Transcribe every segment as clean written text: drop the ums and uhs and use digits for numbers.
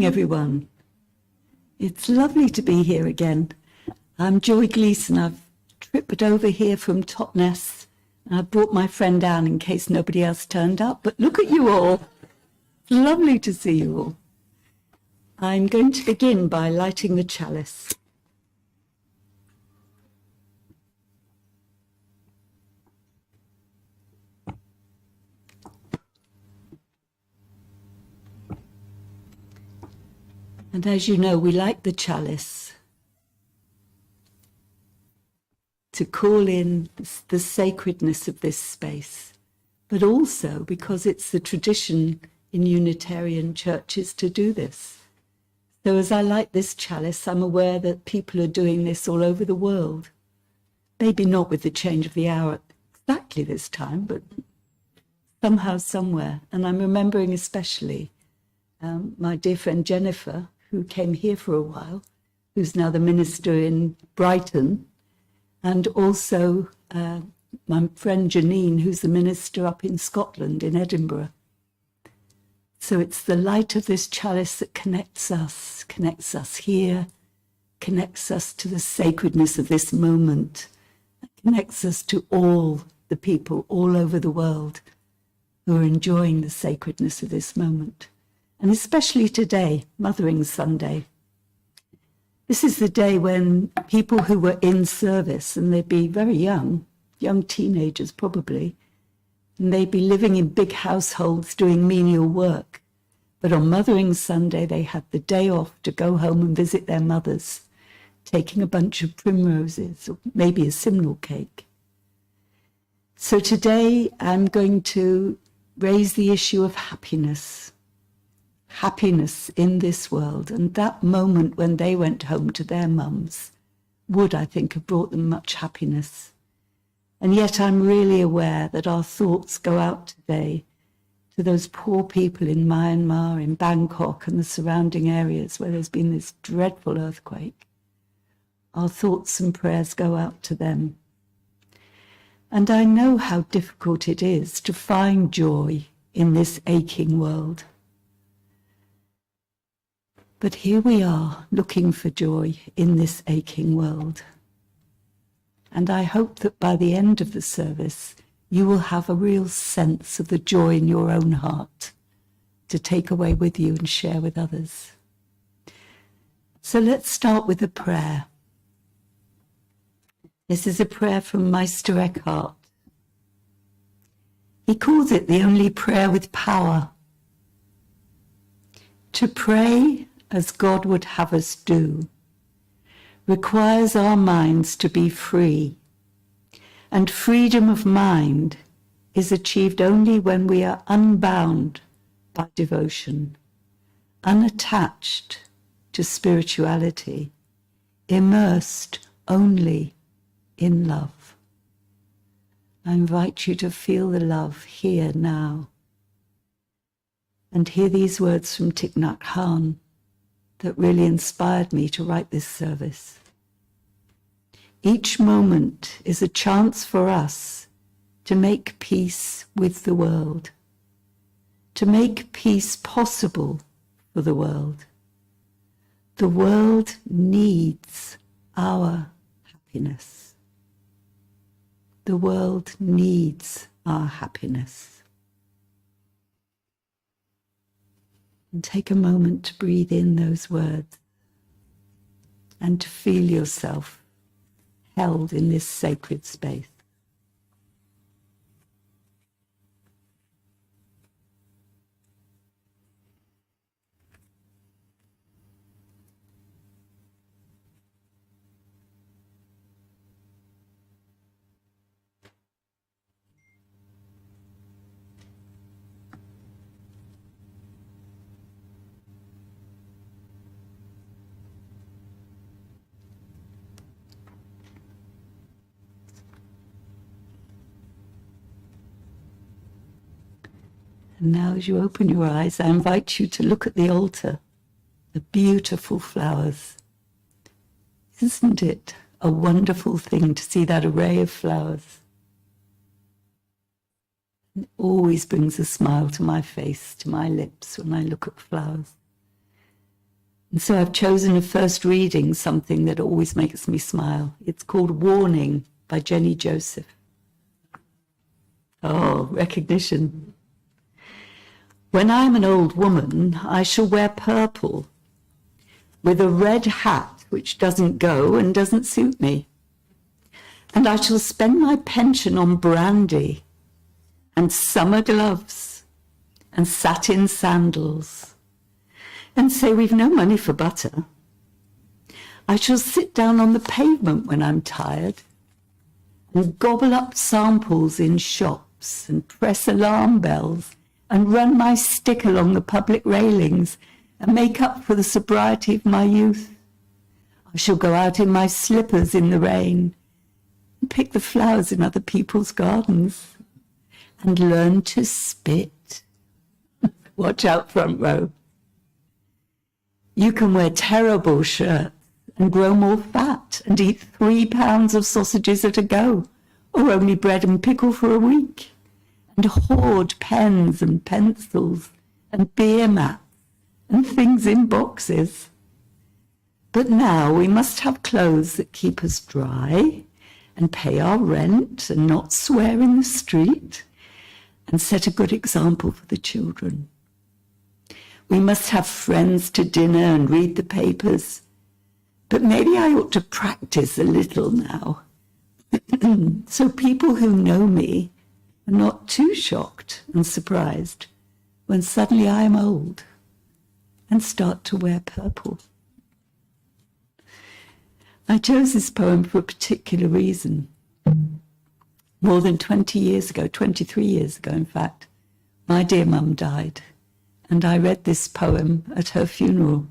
morning, everyone. It's lovely to be here again. I'm Gleeson. I've tripped over here from Totnes. I brought my friend down in case nobody else turned up, but look at you all. It's lovely to see you all. I'm going to begin by lighting the chalice. And as you know, we light the chalice to call in the sacredness of this space, but also because it's the tradition in Unitarian churches to do this. So as I light this chalice, I'm aware that people are doing this all over the world. Maybe not with the change of the hour exactly this time, but somehow, somewhere. And I'm remembering especially my dear friend Jennifer, who came here for a while, who's now the minister in Brighton, and also my friend Janine, who's the minister up in Scotland, in Edinburgh. So it's the light of this chalice that connects us here, connects us to the sacredness of this moment, connects us to all the people all over the world who are enjoying the sacredness of this moment. And especially today, Mothering Sunday. This is the day when people who were in service, and they'd be very young teenagers probably, and they'd be living in big households doing menial work. But on Mothering Sunday, they had the day off to go home and visit their mothers, taking a bunch of primroses or maybe a simnel cake. So today I'm going to raise the issue of happiness in this world, and that moment when they went home to their mums would, I think, have brought them much happiness. And yet I'm really aware that our thoughts go out today to those poor people in Myanmar, in Bangkok and the surrounding areas where there's been this dreadful earthquake. Our thoughts and prayers go out to them. And I know how difficult it is to find joy in this aching world. But here we are, looking for joy in this aching world. And I hope that by the end of the service, you will have a real sense of the joy in your own heart to take away with you and share with others. So let's start with a prayer. This is a prayer from Meister Eckhart. He calls it the only prayer with power. To pray as God would have us do requires our minds to be free, and freedom of mind is achieved only when we are unbound by devotion, unattached to spirituality, immersed only in love. I invite you to feel the love here now and hear these words from Thich Nhat Hanh that really inspired me to write this service. Each moment is a chance for us to make peace with the world, to make peace possible for the world. The world needs our happiness. The world needs our happiness. And take a moment to breathe in those words and to feel yourself held in this sacred space. And now as you open your eyes, I invite you to look at the altar, the beautiful flowers. Isn't it a wonderful thing to see that array of flowers? It always brings a smile to my face, to my lips when I look at flowers. And so I've chosen a first reading, something that always makes me smile. It's called Warning by Jenny Joseph. Oh, recognition. When I'm an old woman, I shall wear purple with a red hat which doesn't go and doesn't suit me. And I shall spend my pension on brandy and summer gloves and satin sandals and say we've no money for butter. I shall sit down on the pavement when I'm tired and gobble up samples in shops and press alarm bells and run my stick along the public railings and make up for the sobriety of my youth. I shall go out in my slippers in the rain and pick the flowers in other people's gardens and learn to spit. Watch out, front row. You can wear terrible shirts and grow more fat and eat 3 pounds of sausages at a go, or only bread and pickle for a week, and hoard pens and pencils and beer mats and things in boxes. But now we must have clothes that keep us dry and pay our rent and not swear in the street and set a good example for the children. We must have friends to dinner and read the papers. But maybe I ought to practice a little now, so people who know me are not too shocked and surprised when suddenly I am old and start to wear purple. I chose this poem for a particular reason. More than 20 years ago, 23 years ago in fact, my dear mum died. And I read this poem at her funeral.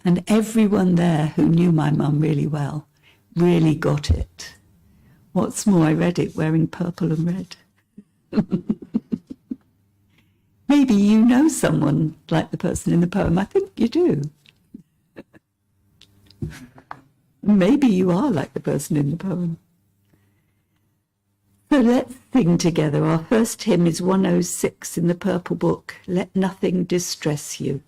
And everyone there who knew my mum really well really got it. What's more, I read it wearing purple and red. Maybe you know someone like the person in the poem. I think you do. Maybe you are like the person in the poem. So let's sing together. Our first hymn is 106 in the Purple Book, Let Nothing Distress You.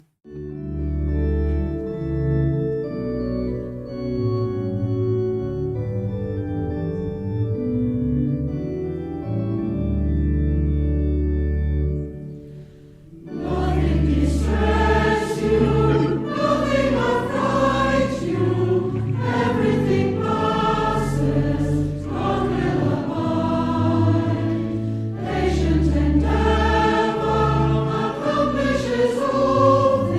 Patient endeavor accomplishes all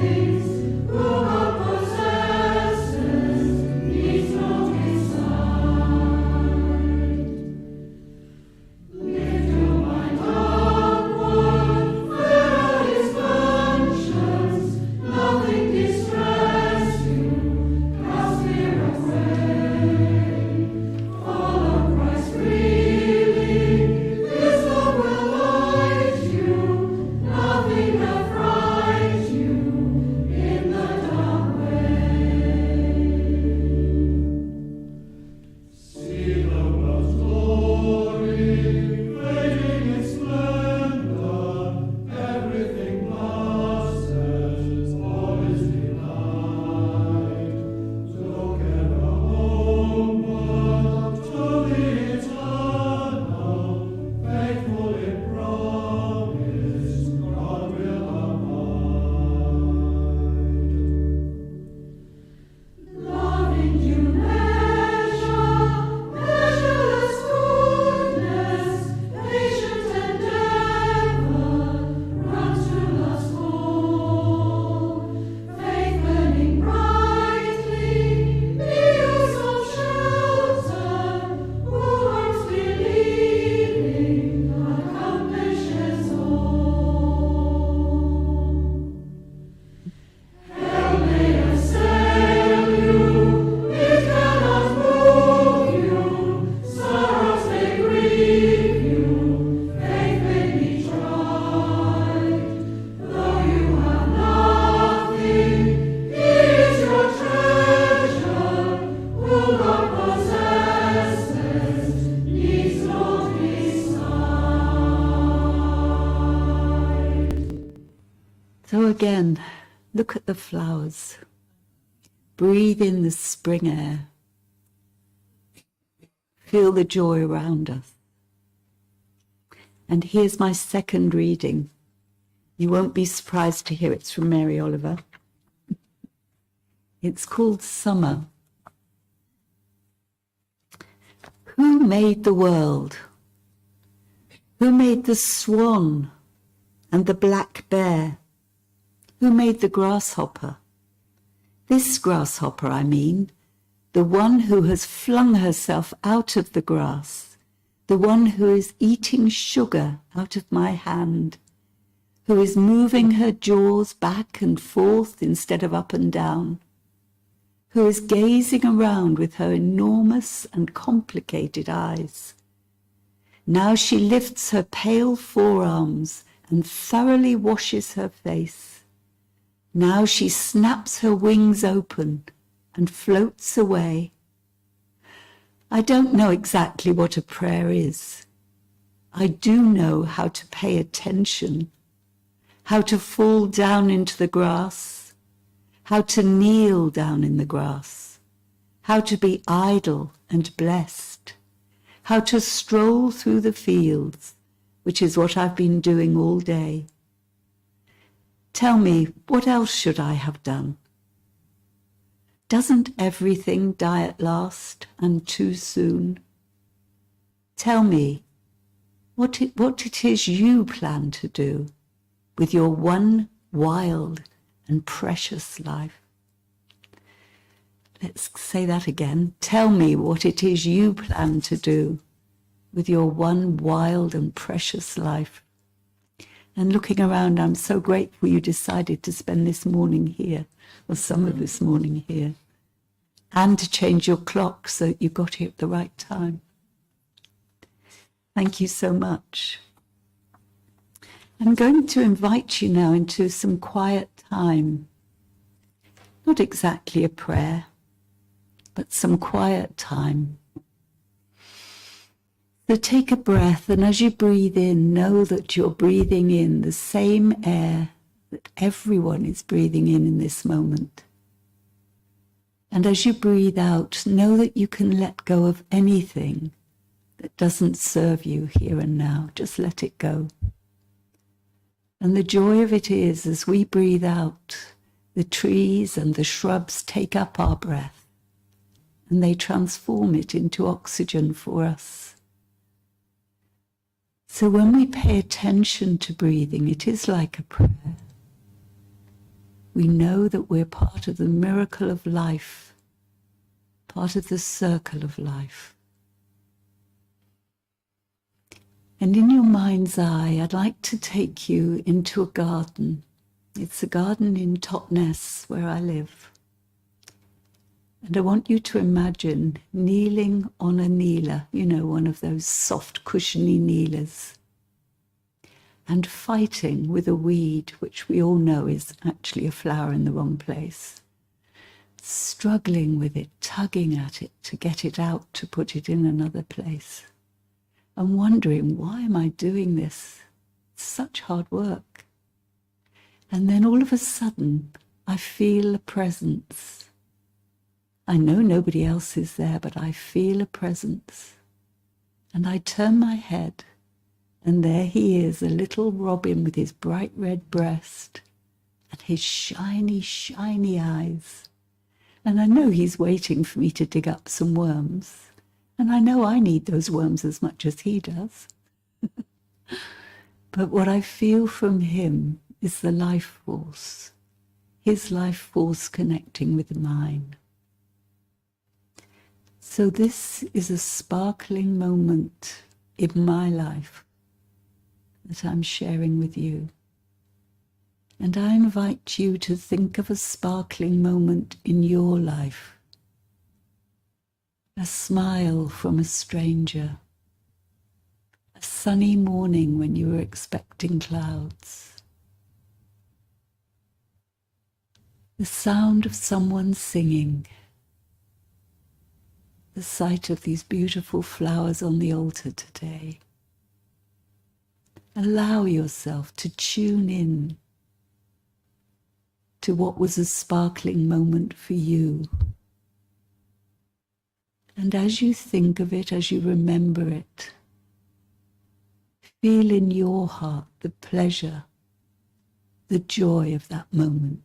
Look at the flowers. Breathe in the spring air. Feel the joy around us. And here's my second reading. You won't be surprised to hear it's from Mary Oliver. It's called Summer. Who made the world? Who made the swan and the black bear? Who made the grasshopper? This grasshopper, I mean, the one who has flung herself out of the grass, the one who is eating sugar out of my hand, who is moving her jaws back and forth instead of up and down, who is gazing around with her enormous and complicated eyes. Now she lifts her pale forearms and thoroughly washes her face. Now she snaps her wings open and floats away. I don't know exactly what a prayer is. I do know how to pay attention, how to fall down into the grass, how to kneel down in the grass, how to be idle and blessed, how to stroll through the fields, which is what I've been doing all day. Tell me, what else should I have done? Doesn't everything die at last and too soon? Tell me what it is you plan to do with your one wild and precious life. Let's say that again. Tell me what it is you plan to do with your one wild and precious life. And looking around, I'm so grateful you decided to spend this morning here, or some of this morning here, and to change your clock so that you got here at the right time. Thank you so much. I'm going to invite you now into some quiet time. Not exactly a prayer, but some quiet time. So take a breath, and as you breathe in, know that you're breathing in the same air that everyone is breathing in this moment. And as you breathe out, know that you can let go of anything that doesn't serve you here and now. Just let it go. And the joy of it is, as we breathe out, the trees and the shrubs take up our breath and they transform it into oxygen for us. So when we pay attention to breathing, it is like a prayer. We know that we're part of the miracle of life, part of the circle of life. And in your mind's eye, I'd like to take you into a garden. It's a garden in Totnes, where I live. And I want you to imagine kneeling on a kneeler, you know, one of those soft, cushiony kneelers, and fighting with a weed, which we all know is actually a flower in the wrong place. Struggling with it, tugging at it to get it out, to put it in another place. And wondering, why am I doing this? It's such hard work. And then all of a sudden, I feel a presence. I know nobody else is there, but I feel a presence. And I turn my head, and there he is, a little robin with his bright red breast and his shiny, shiny eyes. And I know he's waiting for me to dig up some worms. And I know I need those worms as much as he does. But what I feel from him is the life force, his life force connecting with mine. So this is a sparkling moment in my life that I'm sharing with you. And I invite you to think of a sparkling moment in your life. A smile from a stranger, a sunny morning when you were expecting clouds, the sound of someone singing, the sight of these beautiful flowers on the altar today. Allow yourself to tune in to what was a sparkling moment for you. And as you think of it, as you remember it, feel in your heart the pleasure, the joy of that moment.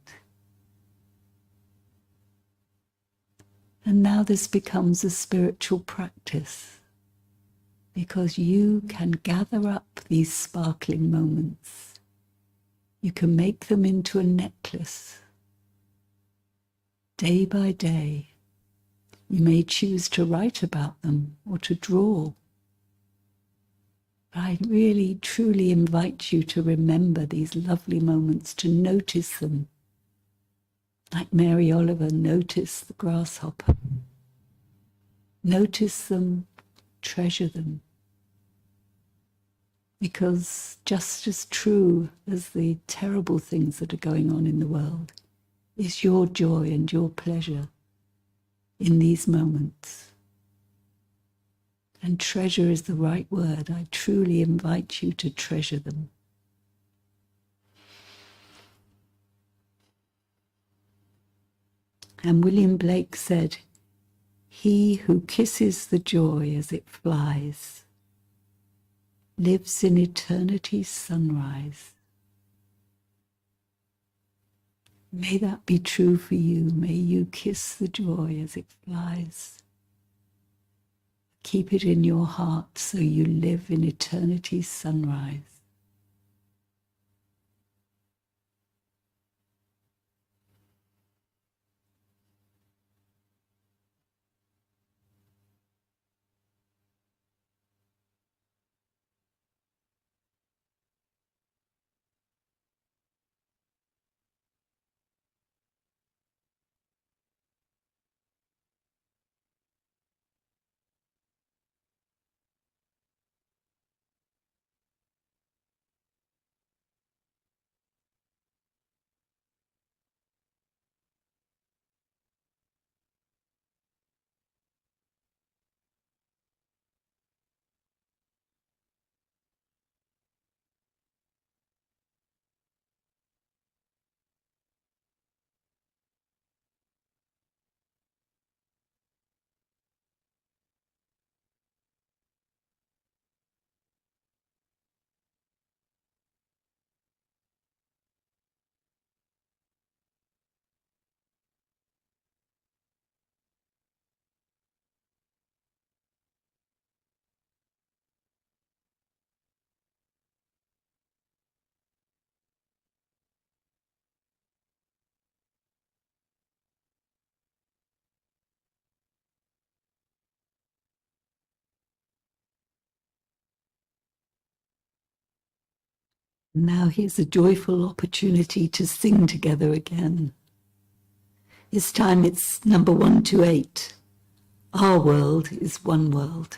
And now this becomes a spiritual practice, because you can gather up these sparkling moments. You can make them into a necklace. Day by day, you may choose to write about them or to draw. But I really, truly invite you to remember these lovely moments, to notice them. Like Mary Oliver, notice the grasshopper. Notice them, treasure them. Because just as true as the terrible things that are going on in the world is your joy and your pleasure in these moments. And treasure is the right word. I truly invite you to treasure them. And William Blake said, "He who kisses the joy as it flies lives in eternity's sunrise." May that be true for you. May you kiss the joy as it flies. Keep it in your heart so you live in eternity's sunrise. Now here's a joyful opportunity to sing together again. This time it's number 128. Our world is one world.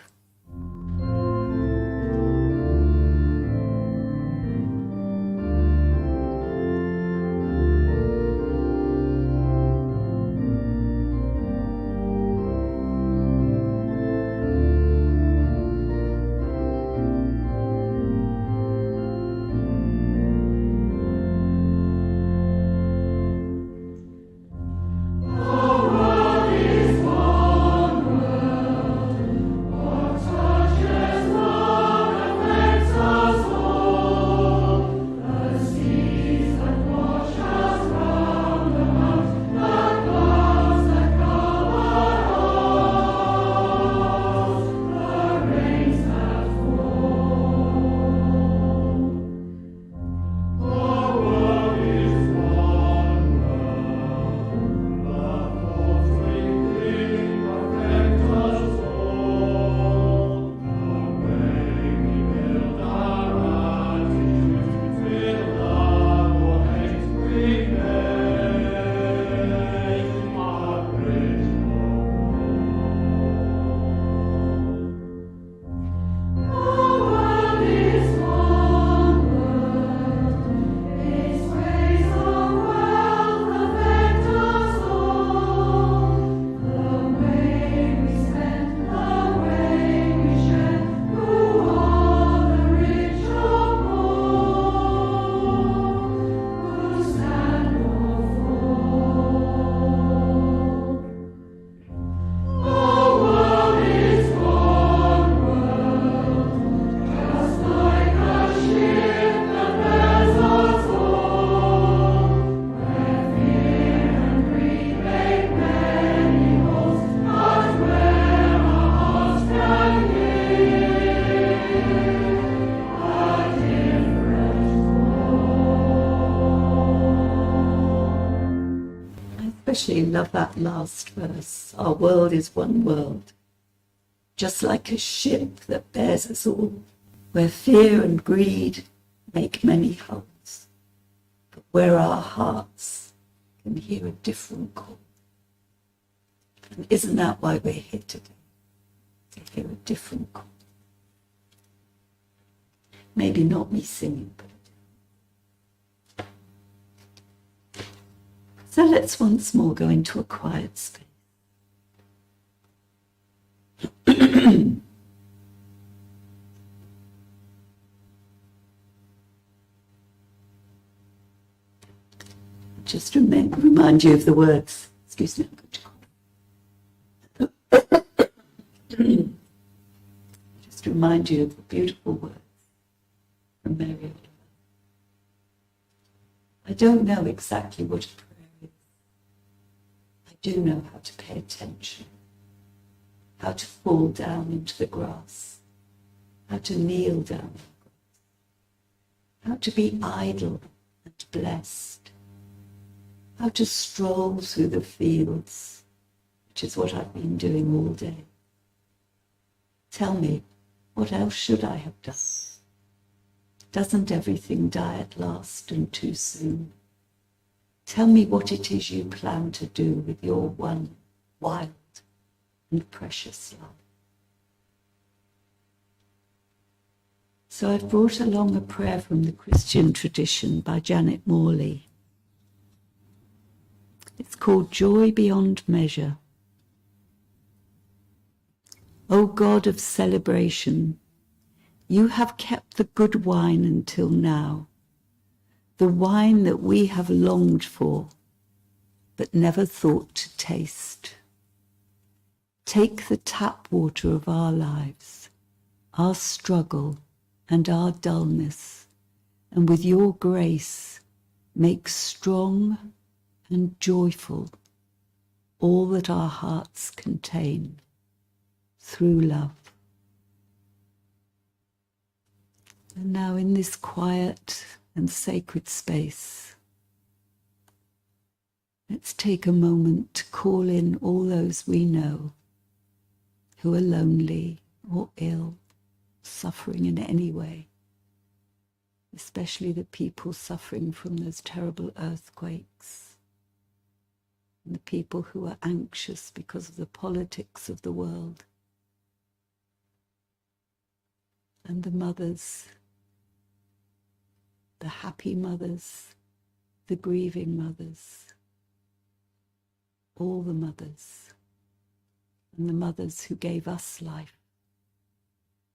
Our world is one world. love that last verse. Our world is one world, just like a ship that bears us all, where fear and greed make many hulls, but where our hearts can hear a different call. And isn't that why we're here today? To hear a different call. Maybe not me singing, but so let's once more go into a quiet space. Just remind you of the words. Excuse me, I'm going to call. Just remind you of the beautiful words from Mary. I don't know exactly what a prayer is. I do know how to pay attention, how to fall down into the grass, how to kneel down in the grass, how to be idle and blessed, how to stroll through the fields, which is what I've been doing all day. Tell me, what else should I have done? Doesn't everything die at last and too soon? Tell me what it is you plan to do with your one wild and precious life. So I've brought along a prayer from the Christian tradition by Janet Morley. It's called Joy Beyond Measure. O God of celebration, you have kept the good wine until now, the wine that we have longed for, but never thought to taste. Take the tap water of our lives, our struggle and our dullness, and with your grace make strong and joyful all that our hearts contain through love. And now in this quiet and sacred space, let's take a moment to call in all those we know who are lonely or ill, suffering in any way, especially the people suffering from those terrible earthquakes, and the people who are anxious because of the politics of the world, and the mothers, the happy mothers, the grieving mothers, all the mothers, and the mothers who gave us life,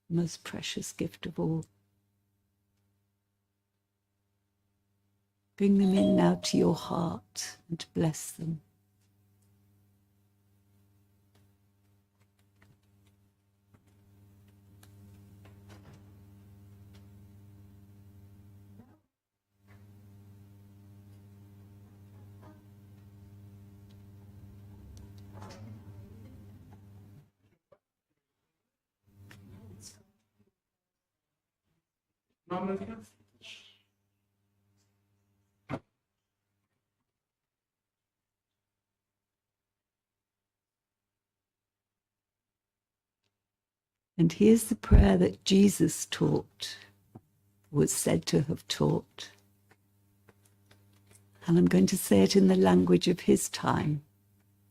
the most precious gift of all. Bring them in now to your heart and bless them. And here's the prayer that Jesus taught, was said to have taught. And I'm going to say it in the language of his time,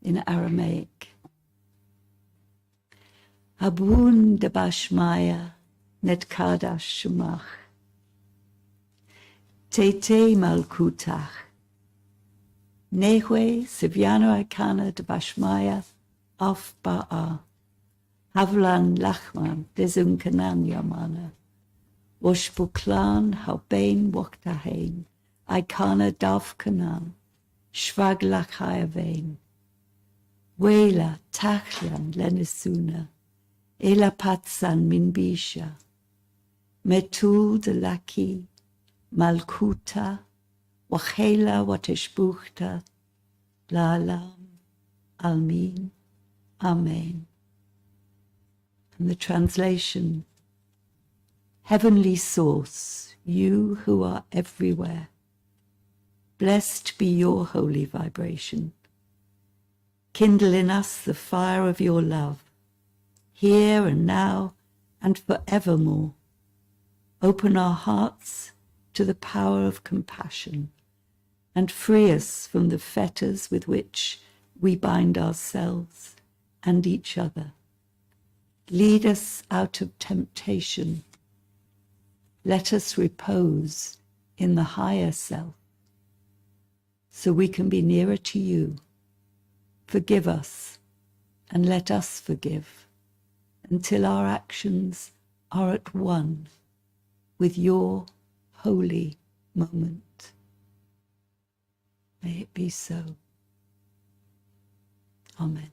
in Aramaic. Abun debashmaya netkadash shumach. Tete malkutach. Nehwe sivyano akana debashmaya af ba'a. Havlan lachman desunkanan yamana. Woshbuklan haubein waktahein. Aikana davkanan. Shvag lachayavein. Wela tachlan lenesuna. Ela patsan minbisha. Metul de laki. Malkuta. Wachela wateshbuchta. La'alam. Almin. Amen. And the translation, Heavenly Source, you who are everywhere, blessed be your holy vibration. Kindle in us the fire of your love, here and now and forevermore. Open our hearts to the power of compassion and free us from the fetters with which we bind ourselves and each other. Lead us out of temptation. Let us repose in the higher self so we can be nearer to you. Forgive us and let us forgive until our actions are at one with your holy moment. May it be so. Amen.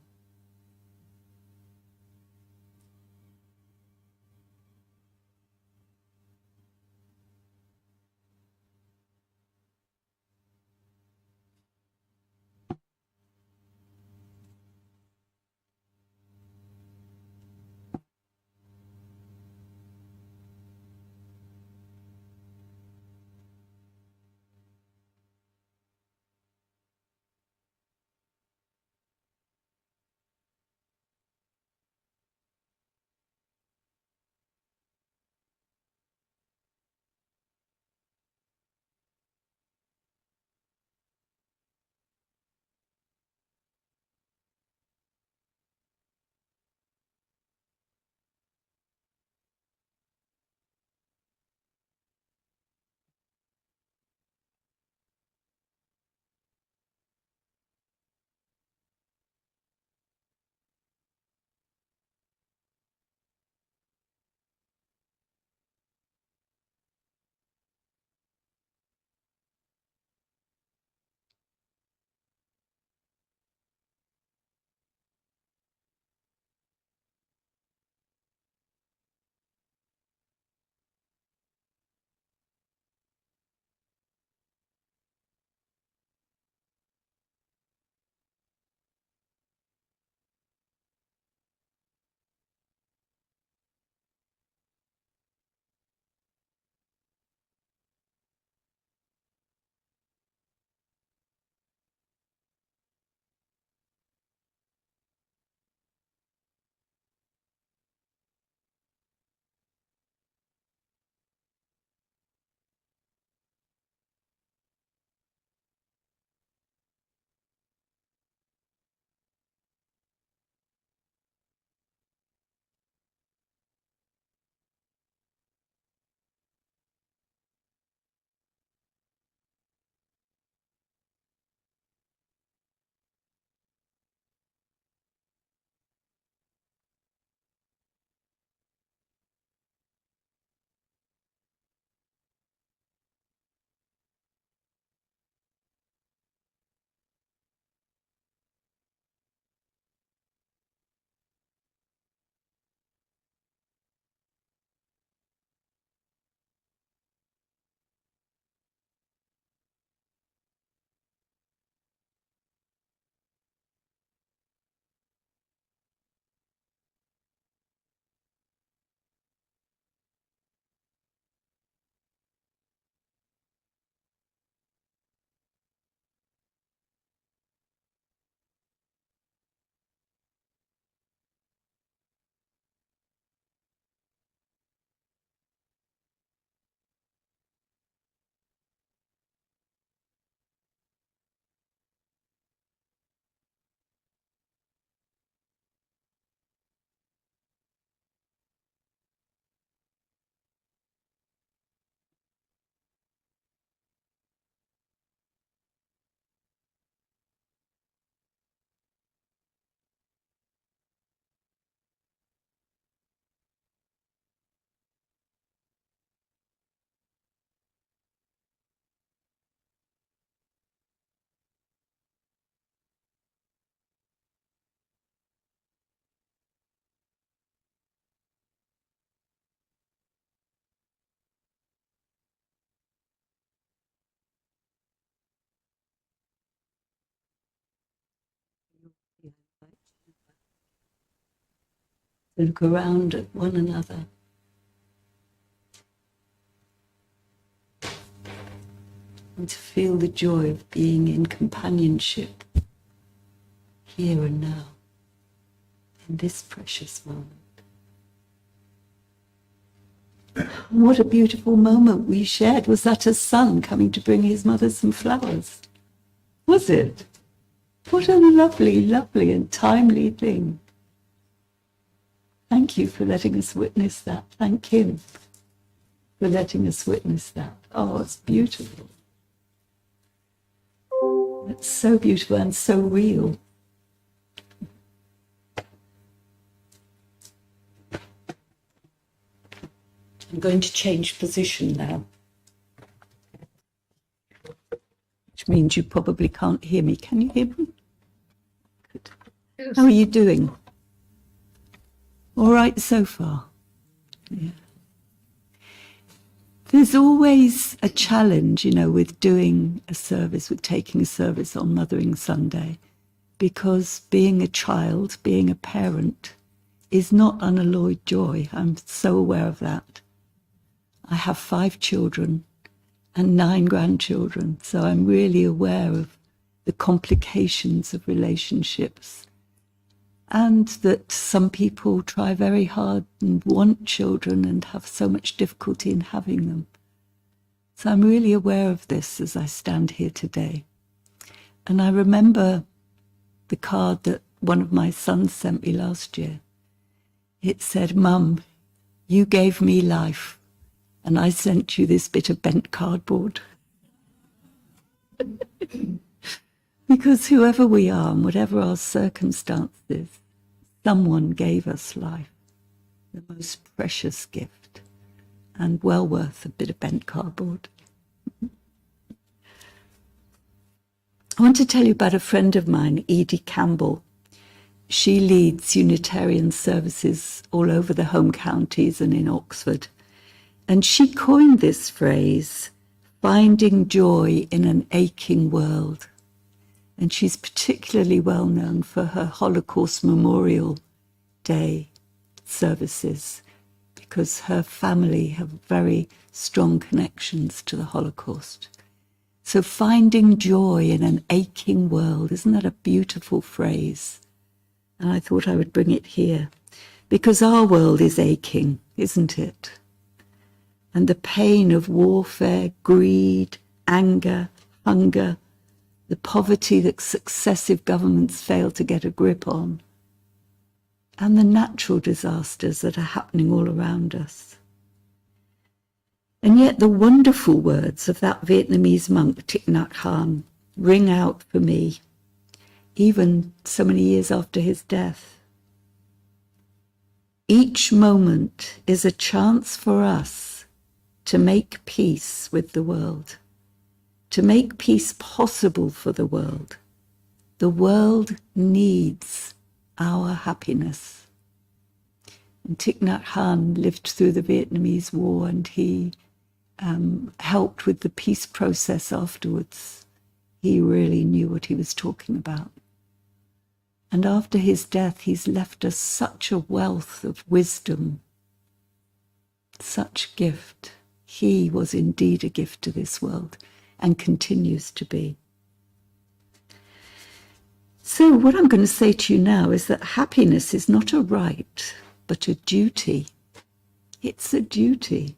Look around at one another. And to feel the joy of being in companionship here and now, in this precious moment. What a beautiful moment we shared. Was that a son coming to bring his mother some flowers? Was it? What a lovely, lovely and timely thing. Thank you for letting us witness that. Thank him for letting us witness that. Oh, it's beautiful. It's so beautiful and so real. I'm going to change position now, which means you probably can't hear me. Can you hear me? Good. Yes. How are you doing? All right so far? Yeah. There's always a challenge, you know, with doing a service, with taking a service on Mothering Sunday, because being a child, being a parent, is not unalloyed joy. I'm so aware of that. I have 5 children and 9 grandchildren, so I'm really aware of the complications of relationships, and that some people try very hard and want children and have so much difficulty in having them. So I'm really aware of this as I stand here today. And I remember the card that one of my sons sent me last year. It said, "Mum, you gave me life, and I sent you this bit of bent cardboard." Because whoever we are and whatever our circumstances, someone gave us life, the most precious gift, and well worth a bit of bent cardboard. I want to tell you about a friend of mine, Edie Campbell. She leads Unitarian services all over the home counties and in Oxford. And she coined this phrase, finding joy in an aching world. And she's particularly well known for her Holocaust Memorial Day services, because her family have very strong connections to the Holocaust. So finding joy in an aching world, isn't that a beautiful phrase? And I thought I would bring it here, because our world is aching, isn't it? And the pain of warfare, greed, anger, hunger, the poverty that successive governments fail to get a grip on, and the natural disasters that are happening all around us. And yet the wonderful words of that Vietnamese monk, Thich Nhat Hanh, ring out for me, even so many years after his death. Each moment is a chance for us to make peace with the world, to make peace possible for the world. The world needs our happiness. And Thich Nhat Hanh lived through the Vietnamese War, and he helped with the peace process afterwards. He really knew what he was talking about. And after his death, he's left us such a wealth of wisdom, such gift. He was indeed a gift to this world and continues to be. So what I'm going to say to you now is that happiness is not a right, but a duty. It's a duty.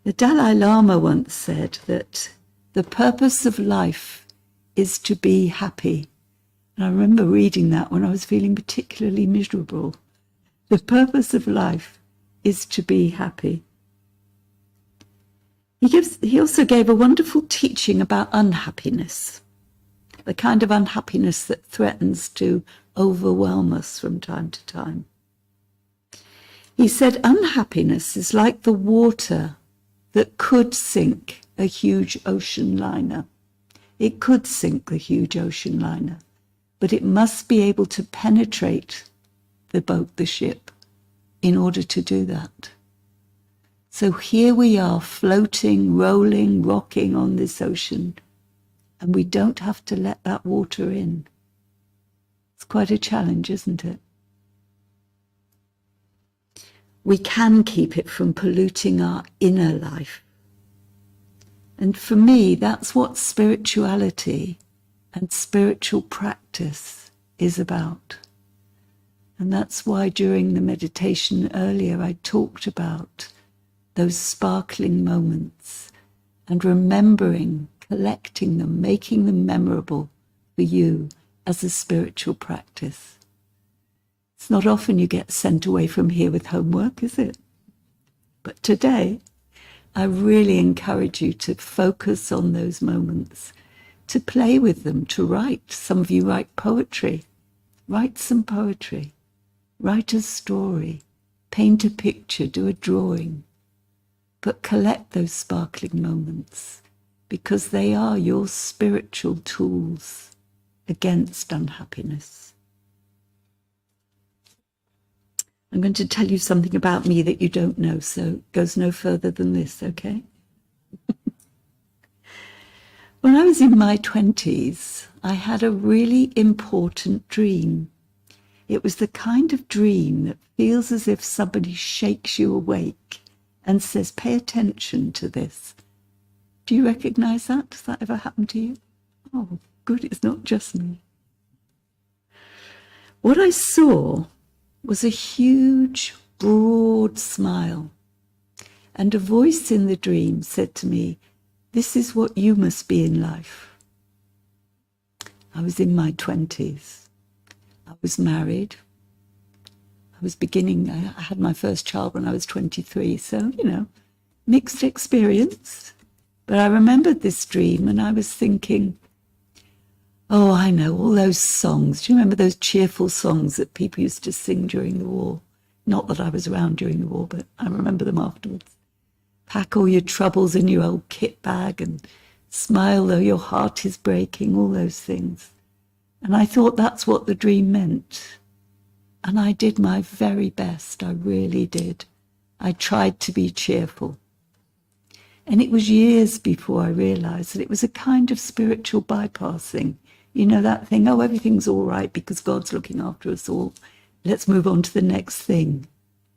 The Dalai Lama once said that the purpose of life is to be happy. And I remember reading that when I was feeling particularly miserable. The purpose of life is to be happy. He also gave a wonderful teaching about unhappiness, the kind of unhappiness that threatens to overwhelm us from time to time. He said unhappiness is like the water that could sink a huge ocean liner. It could sink the huge ocean liner, but it must be able to penetrate the boat, the ship, in order to do that. So here we are floating, rolling, rocking on this ocean, and we don't have to let that water in. It's quite a challenge, isn't it? We can keep it from polluting our inner life. And for me, that's what spirituality and spiritual practice is about. And that's why during the meditation earlier I talked about those sparkling moments and remembering, collecting them, making them memorable for you as a spiritual practice. It's not often you get sent away from here with homework, is it? But today, I really encourage you to focus on those moments, to play with them, to write. Some of you write poetry. Write some poetry. Write a story. Paint a picture. Do a drawing. But collect those sparkling moments because they are your spiritual tools against unhappiness. I'm going to tell you something about me that you don't know, so it goes no further than this, okay? When I was in my 20s, I had a really important dream. It was the kind of dream that feels as if somebody shakes you awake and says, pay attention to this. Do you recognize that? Does that ever happen to you? Oh, good, it's not just me. What I saw was a huge, broad smile. And a voice in the dream said to me, this is what you must be in life. I was in my 20s. I was married. I had my first child when I was 23. So, mixed experience. But I remembered this dream and I was thinking, oh, I know, all those songs. Do you remember those cheerful songs that people used to sing during the war? Not that I was around during the war, but I remember them afterwards. Pack all your troubles in your old kit bag and smile though your heart is breaking, all those things. And I thought that's what the dream meant. And I did my very best, I really did. I tried to be cheerful. And it was years before I realized that it was a kind of spiritual bypassing. You know that thing, oh, everything's all right because God's looking after us all. Let's move on to the next thing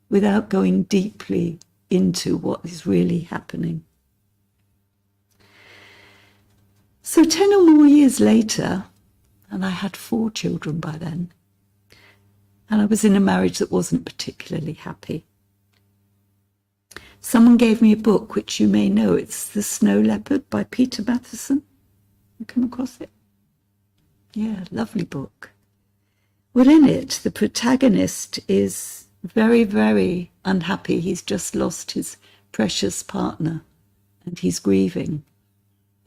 without going deeply into what is really happening. So 10 or more years later, and I had 4 children by then, and I was in a marriage that wasn't particularly happy. Someone gave me a book, which you may know. It's The Snow Leopard by Peter Matheson. You come across it? Yeah, lovely book. Well, in it, the protagonist is very, very unhappy. He's just lost his precious partner and he's grieving.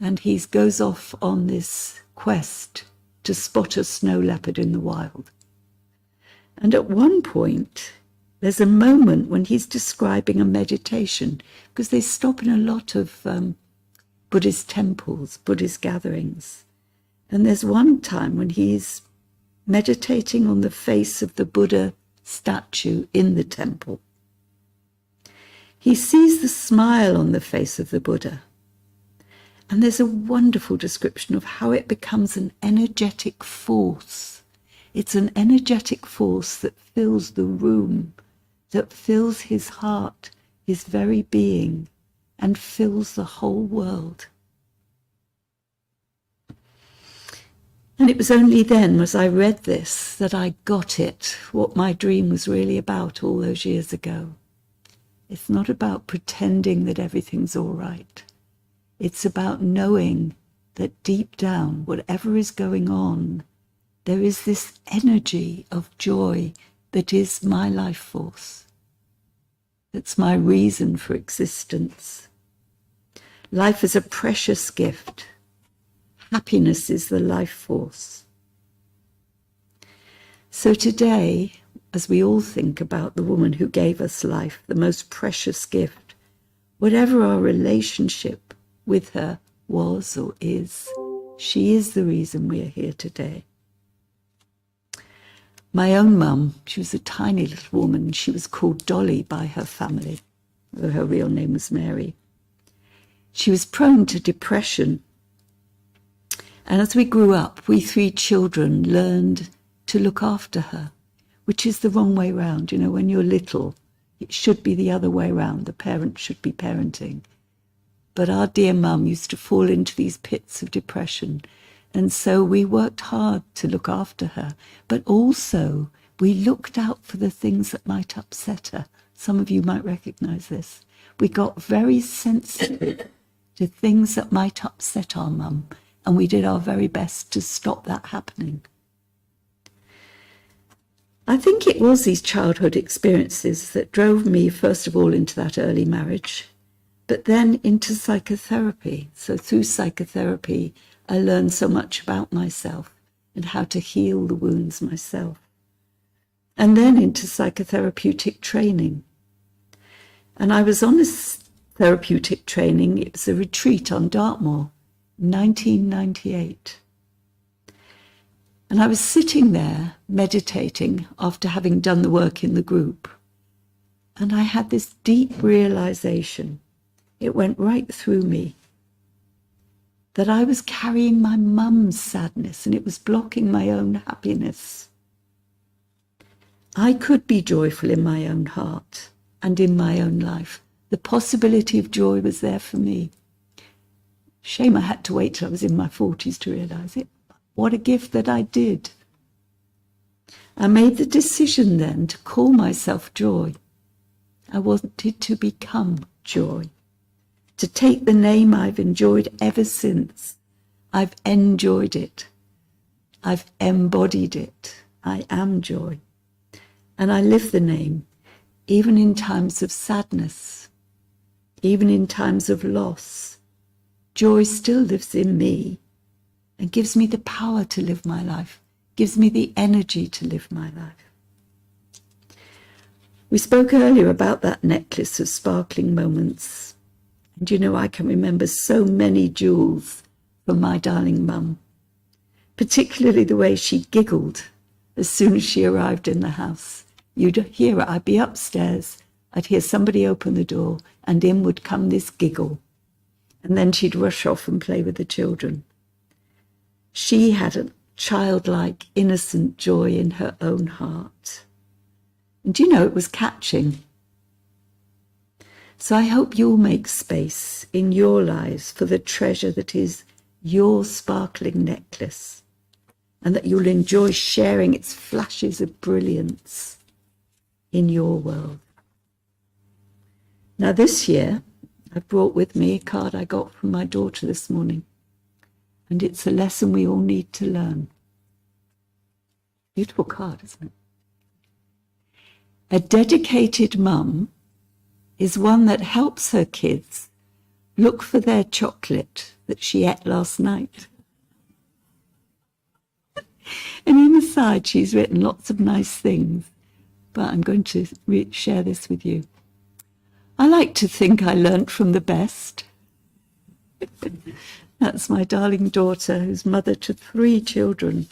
And he goes off on this quest to spot a snow leopard in the wild. And at one point, there's a moment when he's describing a meditation, because they stop in a lot of Buddhist temples, Buddhist gatherings. And there's one time when he's meditating on the face of the Buddha statue in the temple. He sees the smile on the face of the Buddha. And there's a wonderful description of how it becomes an energetic force. It's an energetic force that fills the room, that fills his heart, his very being, and fills the whole world. And it was only then, as I read this, that I got it, what my dream was really about all those years ago. It's not about pretending that everything's all right. It's about knowing that deep down, whatever is going on, there is this energy of joy that is my life force. That's my reason for existence. Life is a precious gift. Happiness is the life force. So today, as we all think about the woman who gave us life, the most precious gift, whatever our relationship with her was or is, she is the reason we are here today. My own mum, she was a tiny little woman. She was called Dolly by her family, though her real name was Mary. She was prone to depression. And as we grew up, we 3 children learned to look after her, which is the wrong way round. You know, when you're little, it should be the other way round. The parent should be parenting. But our dear mum used to fall into these pits of depression. And so we worked hard to look after her, but also we looked out for the things that might upset her. Some of you might recognize this. We got very sensitive to things that might upset our mum, and we did our very best to stop that happening. I think it was these childhood experiences that drove me, first of all, into that early marriage, but then into psychotherapy. So through psychotherapy, I learned so much about myself and how to heal the wounds myself. And then into psychotherapeutic training. And I was on this therapeutic training. It was a retreat on Dartmoor, 1998. And I was sitting there meditating after having done the work in the group. And I had this deep realization. It went right through me that I was carrying my mum's sadness and it was blocking my own happiness. I could be joyful in my own heart and in my own life. The possibility of joy was there for me. Shame I had to wait till I was in my 40s to realize it. What a gift that I did. I made the decision then to call myself Joy. I wanted to become joy, to take the name I've enjoyed ever since. I've enjoyed it. I've embodied it. I am joy. And I live the name, even in times of sadness, even in times of loss. Joy still lives in me and gives me the power to live my life, gives me the energy to live my life. We spoke earlier about that necklace of sparkling moments. And you know, I can remember so many jewels from my darling mum, particularly the way she giggled as soon as she arrived in the house. You'd hear her. I'd be upstairs, I'd hear somebody open the door, and in would come this giggle. And then she'd rush off and play with the children. She had a childlike, innocent joy in her own heart. And you know, it was catching. So I hope you'll make space in your lives for the treasure that is your sparkling necklace, and that you'll enjoy sharing its flashes of brilliance in your world. Now this year, I've brought with me a card I got from my daughter this morning. And it's a lesson we all need to learn. Beautiful card, isn't it? A dedicated mum is one that helps her kids look for their chocolate that she ate last night. And in the side, she's written lots of nice things, but I'm going to share this with you. I like to think I learnt from the best. That's my darling daughter, who's mother to 3 children,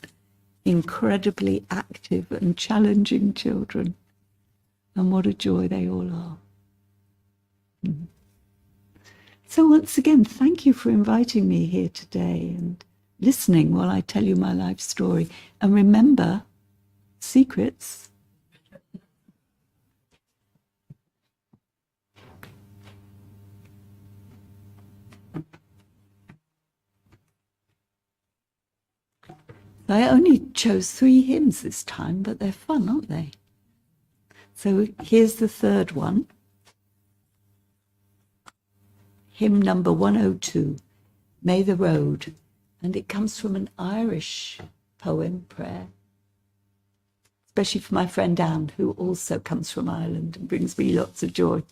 incredibly active and challenging children. And what a joy they all are. So once again, thank you for inviting me here today and listening while I tell you my life story. And remember, secrets. I only chose 3 hymns this time, but they're fun, aren't they? So here's the third one. Hymn number 102, May the Road. And it comes from an Irish poem, prayer, especially for my friend Anne, who also comes from Ireland and brings me lots of joy.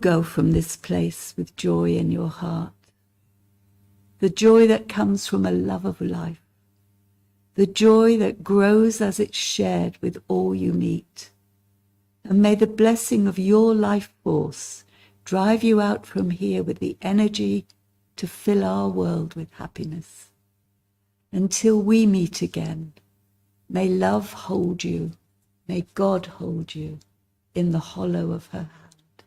go from this place with joy in your heart, the joy that comes from a love of life, the joy that grows as it's shared with all you meet. And may the blessing of your life force drive you out from here with the energy to fill our world with happiness. Until we meet again, may love hold you, may God hold you in the hollow of her hand.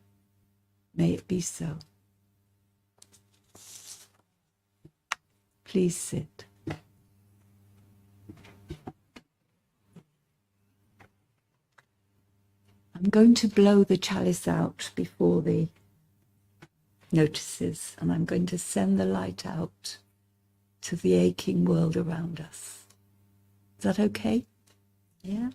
May it be so. Please sit. I'm going to blow the chalice out before the notices, and I'm going to send the light out to the aching world around us. Is that okay? Yeah?